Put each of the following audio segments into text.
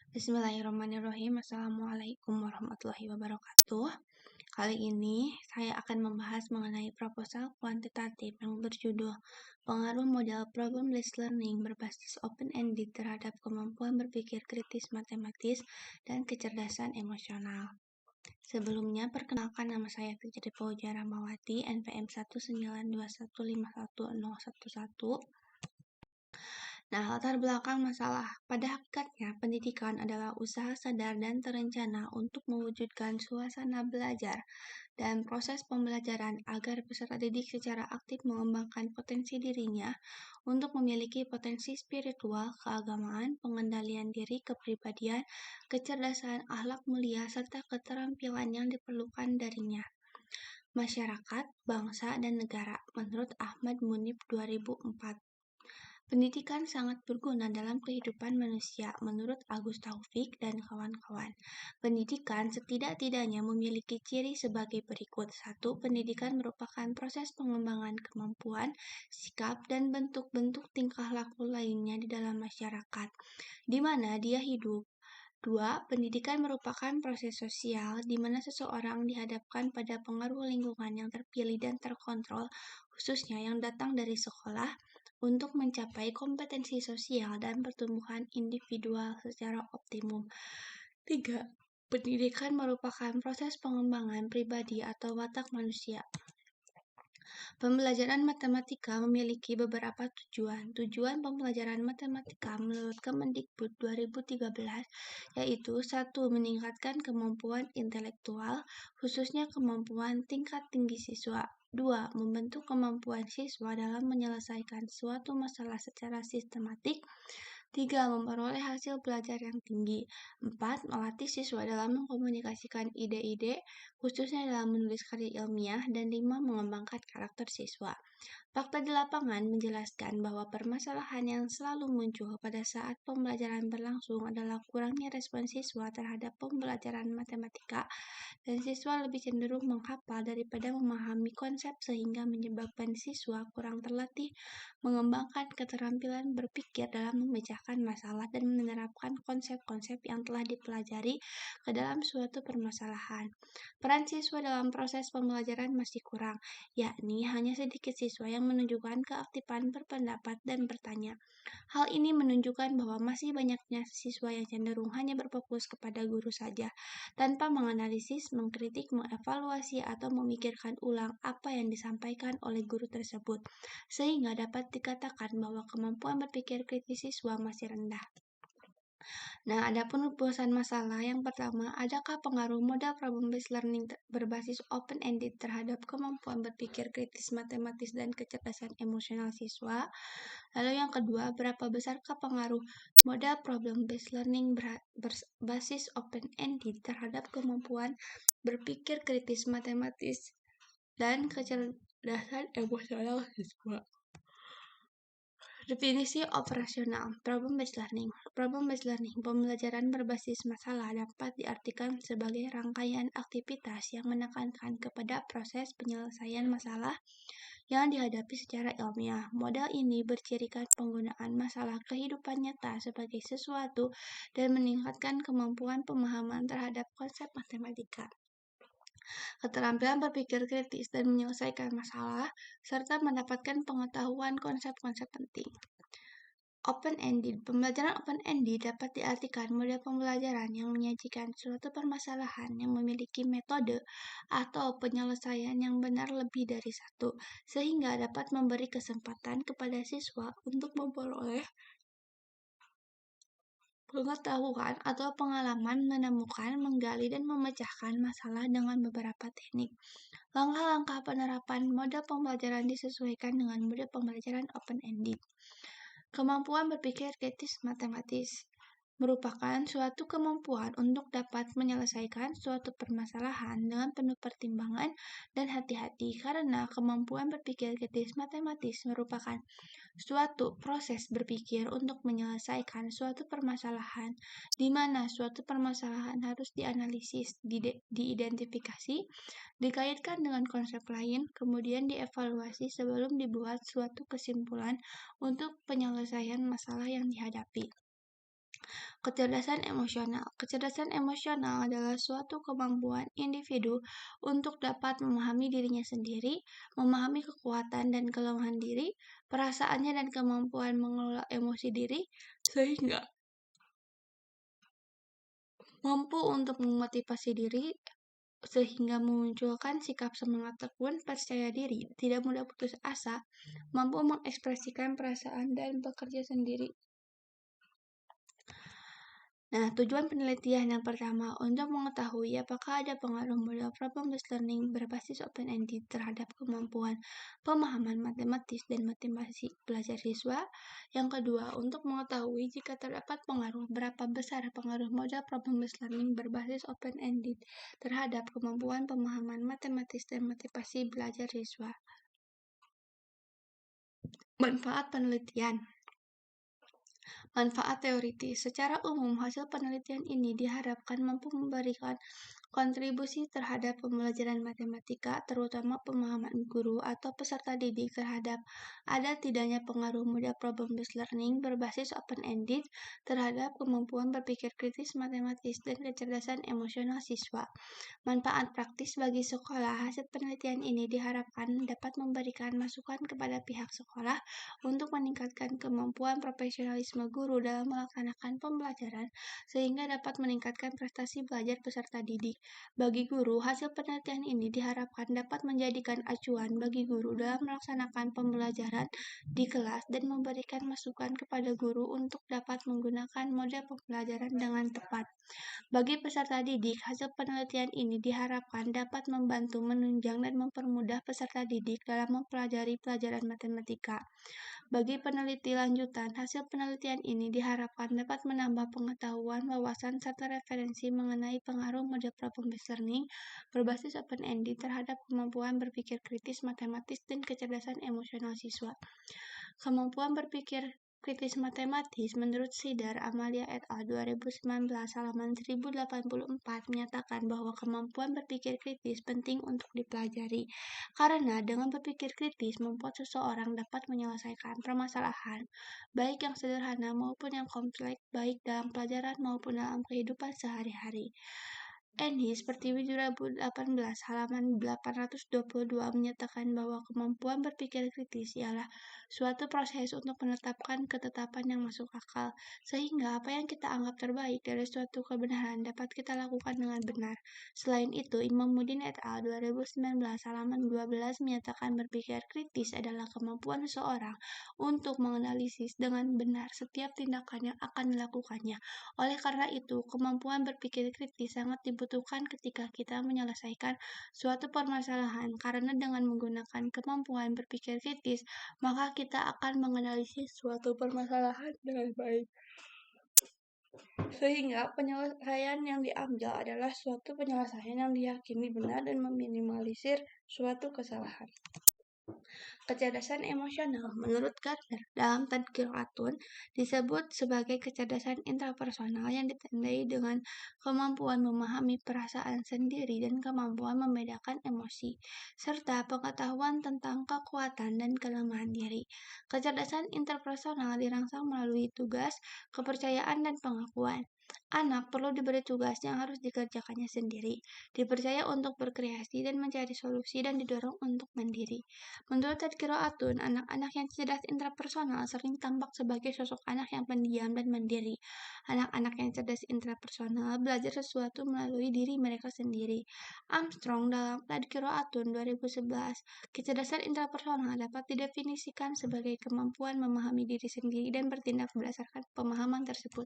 Bismillahirrahmanirrahim. Assalamualaikum warahmatullahi wabarakatuh. Kali ini saya akan membahas mengenai proposal kuantitatif yang berjudul Pengaruh Model Problem-Based Learning berbasis open-ended terhadap kemampuan berpikir kritis matematis dan kecerdasan emosional. Sebelumnya, perkenalkan nama saya Fitri Fauzia Rahmawati, NPM 192151011. Nah, latar belakang masalah. Pada hakikatnya, pendidikan adalah usaha sadar dan terencana untuk mewujudkan suasana belajar dan proses pembelajaran agar peserta didik secara aktif mengembangkan potensi dirinya untuk memiliki potensi spiritual, keagamaan, pengendalian diri, kepribadian, kecerdasan, akhlak mulia, serta keterampilan yang diperlukan darinya. Masyarakat, bangsa, dan negara, menurut Ahmad Munib 2004. Pendidikan sangat berguna dalam kehidupan manusia, menurut Agus Taufik dan kawan-kawan. Pendidikan setidak-tidaknya memiliki ciri sebagai berikut. 1. Pendidikan merupakan proses pengembangan kemampuan, sikap, dan bentuk-bentuk tingkah laku lainnya di dalam masyarakat, di mana dia hidup. 2. Pendidikan merupakan proses sosial di mana seseorang dihadapkan pada pengaruh lingkungan yang terpilih dan terkontrol, khususnya yang datang dari sekolah, untuk mencapai kompetensi sosial dan pertumbuhan individual secara optimum. 3. Pendidikan merupakan proses pengembangan pribadi atau watak manusia. Pembelajaran matematika memiliki beberapa tujuan. Tujuan pembelajaran matematika menurut Kemendikbud 2013 yaitu 1. Meningkatkan kemampuan intelektual, khususnya kemampuan tingkat tinggi siswa. 2. Membentuk kemampuan siswa dalam menyelesaikan suatu masalah secara sistematik. 3. Memperoleh hasil belajar yang tinggi. 4. Melatih siswa dalam mengkomunikasikan ide-ide, khususnya dalam menulis karya ilmiah. Dan 5. Mengembangkan karakter siswa. Fakta di lapangan menjelaskan bahwa permasalahan yang selalu muncul pada saat pembelajaran berlangsung adalah kurangnya respon siswa terhadap pembelajaran matematika, dan siswa lebih cenderung menghafal daripada memahami konsep sehingga menyebabkan siswa kurang terlatih mengembangkan keterampilan berpikir dalam memecahkan masalah dan menerapkan konsep-konsep yang telah dipelajari ke dalam suatu permasalahan. Peran siswa dalam proses pembelajaran masih kurang, yakni hanya sedikit siswa yang menunjukkan keaktifan berpendapat dan bertanya. Hal ini menunjukkan bahwa masih banyaknya siswa yang cenderung hanya berfokus kepada guru saja, tanpa menganalisis, mengkritik, mengevaluasi, atau memikirkan ulang apa yang disampaikan oleh guru tersebut, sehingga dapat dikatakan bahwa kemampuan berpikir kritis siswa masih rendah. Nah, adapun rumusan masalah yang pertama, adakah pengaruh model problem-based learning berbasis open-ended terhadap kemampuan berpikir kritis matematis dan kecerdasan emosional siswa? Lalu yang kedua, berapa besarkah pengaruh model problem-based learning berbasis open-ended terhadap kemampuan berpikir kritis matematis dan kecerdasan emosional siswa? Definisi operasional problem-based learning. Problem-based learning, pembelajaran berbasis masalah, dapat diartikan sebagai rangkaian aktivitas yang menekankan kepada proses penyelesaian masalah yang dihadapi secara ilmiah. Model ini bercirikan penggunaan masalah kehidupan nyata sebagai sesuatu dan meningkatkan kemampuan pemahaman terhadap konsep matematika, keterampilan berpikir kritis dan menyelesaikan masalah, serta mendapatkan pengetahuan konsep-konsep penting. Open-ended. Pembelajaran open-ended dapat diartikan model pembelajaran yang menyajikan suatu permasalahan yang memiliki metode atau penyelesaian yang benar lebih dari satu, sehingga dapat memberi kesempatan kepada siswa untuk memperoleh pengetahuan atau pengalaman menemukan, menggali, dan memecahkan masalah dengan beberapa teknik. Langkah-langkah penerapan model pembelajaran disesuaikan dengan model pembelajaran open-ended. Kemampuan berpikir kritis matematis merupakan suatu kemampuan untuk dapat menyelesaikan suatu permasalahan dengan penuh pertimbangan dan hati-hati, karena kemampuan berpikir kritis matematis merupakan suatu proses berpikir untuk menyelesaikan suatu permasalahan, di mana suatu permasalahan harus dianalisis, diidentifikasi, dikaitkan dengan konsep lain, kemudian dievaluasi sebelum dibuat suatu kesimpulan untuk penyelesaian masalah yang dihadapi. Kecerdasan emosional. Kecerdasan emosional adalah suatu kemampuan individu untuk dapat memahami dirinya sendiri, memahami kekuatan dan kelemahan diri, perasaannya dan kemampuan mengelola emosi diri, sehingga mampu untuk memotivasi diri, sehingga memunculkan sikap semangat tekun, percaya diri, tidak mudah putus asa, mampu mengekspresikan perasaan dan bekerja sendiri. Nah, tujuan penelitian yang pertama untuk mengetahui apakah ada pengaruh model problem-based learning berbasis open-ended terhadap kemampuan pemahaman matematis dan motivasi belajar siswa. Yang kedua, untuk mengetahui jika terdapat pengaruh, berapa besar pengaruh model problem-based learning berbasis open-ended terhadap kemampuan pemahaman matematis dan motivasi belajar siswa. Manfaat penelitian. Manfaat teoritis. Secara umum, hasil penelitian ini diharapkan mampu memberikan kontribusi terhadap pembelajaran matematika, terutama pemahaman guru atau peserta didik terhadap ada tidaknya pengaruh model problem-based learning berbasis open-ended terhadap kemampuan berpikir kritis matematis dan kecerdasan emosional siswa. Manfaat praktis bagi sekolah. Hasil penelitian ini diharapkan dapat memberikan masukan kepada pihak sekolah untuk meningkatkan kemampuan profesionalisme guru dalam melaksanakan pembelajaran sehingga dapat meningkatkan prestasi belajar peserta didik. Bagi guru, hasil penelitian ini diharapkan dapat menjadikan acuan bagi guru dalam melaksanakan pembelajaran di kelas dan memberikan masukan kepada guru untuk dapat menggunakan model pembelajaran dengan tepat. Bagi peserta didik, hasil penelitian ini diharapkan dapat membantu menunjang dan mempermudah peserta didik dalam mempelajari pelajaran matematika. Bagi peneliti lanjutan, hasil penelitian ini diharapkan dapat menambah pengetahuan, wawasan, serta referensi mengenai pengaruh model problem-based learning berbasis open-ended terhadap kemampuan berpikir kritis matematis dan kecerdasan emosional siswa. Kemampuan berpikir kritis matematis menurut Sidar Amalia et al. 2019 halaman 1084 menyatakan bahwa kemampuan berpikir kritis penting untuk dipelajari karena dengan berpikir kritis membuat seseorang dapat menyelesaikan permasalahan baik yang sederhana maupun yang kompleks baik dalam pelajaran maupun dalam kehidupan sehari-hari. Ennis Pertiwi 2018 halaman 822 menyatakan bahwa kemampuan berpikir kritis ialah suatu proses untuk menetapkan ketetapan yang masuk akal, sehingga apa yang kita anggap terbaik dari suatu kebenaran dapat kita lakukan dengan benar. Selain itu, Imam Mudin et al. 2019 halaman 12 menyatakan berpikir kritis adalah kemampuan seseorang untuk menganalisis dengan benar setiap tindakan yang akan dilakukannya. Oleh karena itu, kemampuan berpikir kritis sangat dibutuhkan ketika kita menyelesaikan suatu permasalahan, karena dengan menggunakan kemampuan berpikir kritis, maka kita akan menganalisis suatu permasalahan dengan baik. Sehingga penyelesaian yang diambil adalah suatu penyelesaian yang diyakini benar dan meminimalisir suatu kesalahan. Kecerdasan emosional menurut Gardner dalam Tadkiratun disebut sebagai kecerdasan intrapersonal yang ditandai dengan kemampuan memahami perasaan sendiri dan kemampuan membedakan emosi, serta pengetahuan tentang kekuatan dan kelemahan diri. Kecerdasan interpersonal dirangsang melalui tugas, kepercayaan, dan pengakuan. Anak perlu diberi tugas yang harus dikerjakannya sendiri, dipercaya untuk berkreasi dan mencari solusi, dan didorong untuk mandiri. Menurut Tadkiratun, anak-anak yang cerdas intrapersonal sering tampak sebagai sosok anak yang pendiam dan mandiri. Anak-anak yang cerdas intrapersonal belajar sesuatu melalui diri mereka sendiri. Armstrong dalam Tadkiratun 2011, kecerdasan intrapersonal dapat didefinisikan sebagai kemampuan memahami diri sendiri dan bertindak berdasarkan pemahaman tersebut.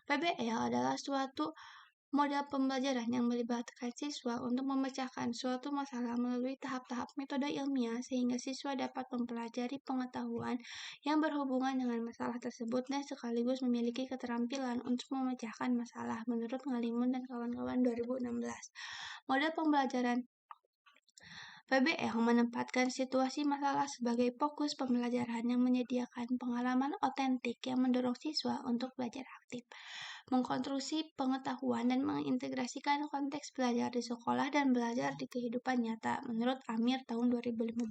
PBL adalah suatu model pembelajaran yang melibatkan siswa untuk memecahkan suatu masalah melalui tahap-tahap metode ilmiah sehingga siswa dapat mempelajari pengetahuan yang berhubungan dengan masalah tersebut dan sekaligus memiliki keterampilan untuk memecahkan masalah menurut Ngalimun dan kawan-kawan 2016. Model pembelajaran PBL menempatkan situasi masalah sebagai fokus pembelajaran yang menyediakan pengalaman otentik yang mendorong siswa untuk belajar aktif, mengkonstruksi pengetahuan dan mengintegrasikan konteks belajar di sekolah dan belajar di kehidupan nyata, menurut Amir tahun 2015.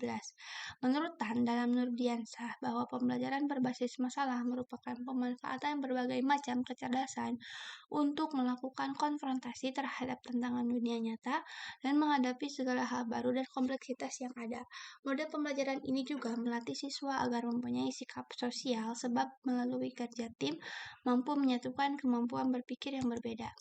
Menurut Tan dalam Nurdiansah bahwa pembelajaran berbasis masalah merupakan pemanfaatan berbagai macam kecerdasan untuk melakukan konfrontasi terhadap tantangan dunia nyata dan menghadapi segala hal baru dan kompleksitas yang ada. Model pembelajaran ini juga melatih siswa agar mempunyai sikap sosial sebab melalui kerja tim mampu menyatukan kemampuan berpikir yang berbeda.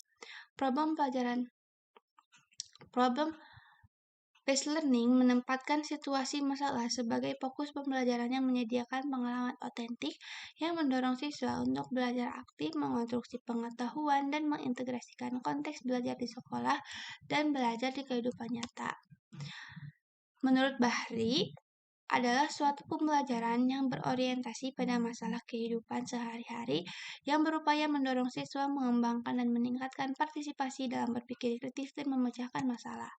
Problem-based learning menempatkan situasi masalah sebagai fokus pembelajaran yang menyediakan pengalaman otentik yang mendorong siswa untuk belajar aktif, mengonstruksi pengetahuan, dan mengintegrasikan konteks belajar di sekolah dan belajar di kehidupan nyata. Menurut Bahri, adalah suatu pembelajaran yang berorientasi pada masalah kehidupan sehari-hari yang berupaya mendorong siswa mengembangkan dan meningkatkan partisipasi dalam berpikir kritis dan memecahkan masalah.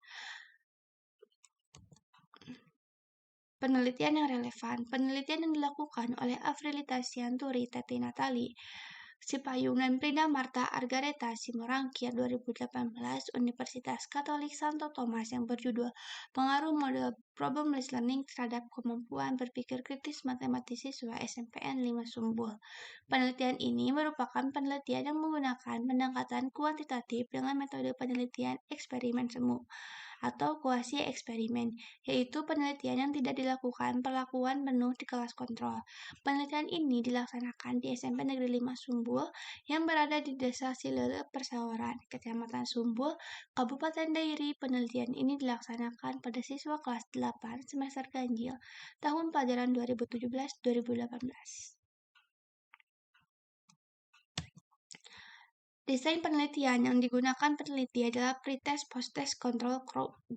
Penelitian yang relevan. Penelitian yang dilakukan oleh Afrilita Sianturi, Teti Natali, Sipayung dan Prida Marta Argareta Simorangkir 2018 Universitas Katolik Santo Thomas yang berjudul Pengaruh Model Problem-Based Learning terhadap Kemampuan Berpikir Kritis Matematis Siswa SMPN 5 Sumbul. Penelitian ini merupakan penelitian yang menggunakan pendekatan kuantitatif dengan metode penelitian eksperimen semu atau kuasi eksperimen, yaitu penelitian yang tidak dilakukan perlakuan penuh di kelas kontrol. Penelitian ini dilaksanakan di SMP Negeri 5 Sumbul yang berada di Desa Silele Persawaran, Kecamatan Sumbul, Kabupaten Dairi. Penelitian ini dilaksanakan pada siswa kelas 8 semester ganjil tahun pelajaran 2017-2018. Desain penelitian yang digunakan peneliti adalah pretest, post-test, control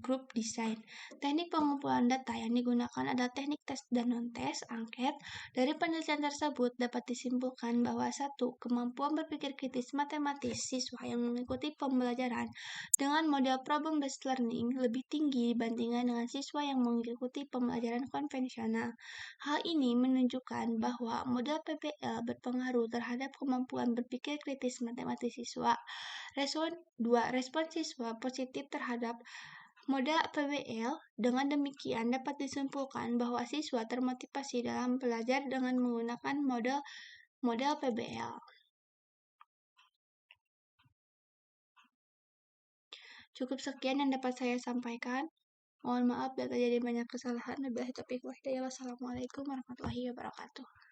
group design. Teknik pengumpulan data yang digunakan adalah teknik tes dan non-tes angket. Dari penelitian tersebut dapat disimpulkan bahwa 1. Kemampuan berpikir kritis matematis siswa yang mengikuti pembelajaran dengan model problem-based learning lebih tinggi dibandingkan dengan siswa yang mengikuti pembelajaran konvensional. Hal ini menunjukkan bahwa model PBL berpengaruh terhadap kemampuan berpikir kritis matematis siswa. Respon siswa positif terhadap model PBL. Dengan demikian dapat disimpulkan bahwa siswa termotivasi dalam belajar dengan menggunakan model PBL. Cukup sekian yang dapat saya sampaikan. Mohon maaf bila terjadi banyak kesalahan. Wassalamualaikum warahmatullahi wabarakatuh.